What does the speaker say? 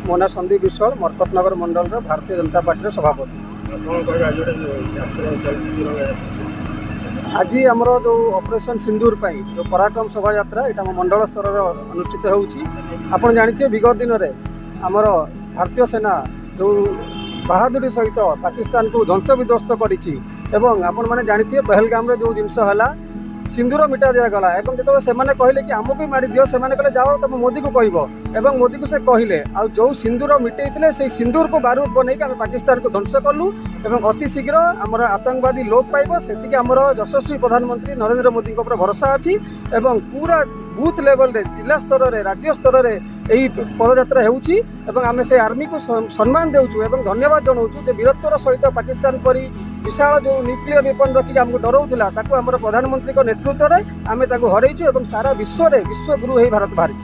मो ना संदीप विश्वाल मरकतनगर मंडल भारतीय जनता पार्टी सभापति। आज आमर जो ऑपरेशन सिंदूर पाई जो पराक्रम शोभा यात्रा यहाँ मंडल स्तर अनुष्ठित होती जानते विगत दिन में आमर भारतीय सेना जो बहादुरी सहित पाकिस्तान को ध्वंस विध्वस्त कर जानते पहलगाम जो जिनस है सिंदूर मिटा दिगला और जो से कहले कि आमको ही मारी दियो से कहले जाओ तुम मोदी को कह मोदी को से कहले आ जो सिंदूर मिटे से सिंदूर को बारूद बनई आम पाकिस्तान को ध्वंस कलु और अति शीघ्र आमर आतंकवादी लोप पाइब से आमर यशस्वी प्रधानमंत्री नरेंद्र मोदी भरोसा अच्छी और पूरा बूथ लेवल रे जिला स्तर रे राज्य स्तर रे यही पदयात्रा होउची आम से आर्मी को सम्मान देउछु एवं धन्यवाद जनाऊँ वीरत्वर सहित पाकिस्तान परी विशाल जो न्यूक्लियर वेपन रखिक आमको डराउला ताको आमर प्रधानमंत्री नेतृत्व में आम हरईचु और सारा विश्व रे विश्वगुरु भारत बाहरी।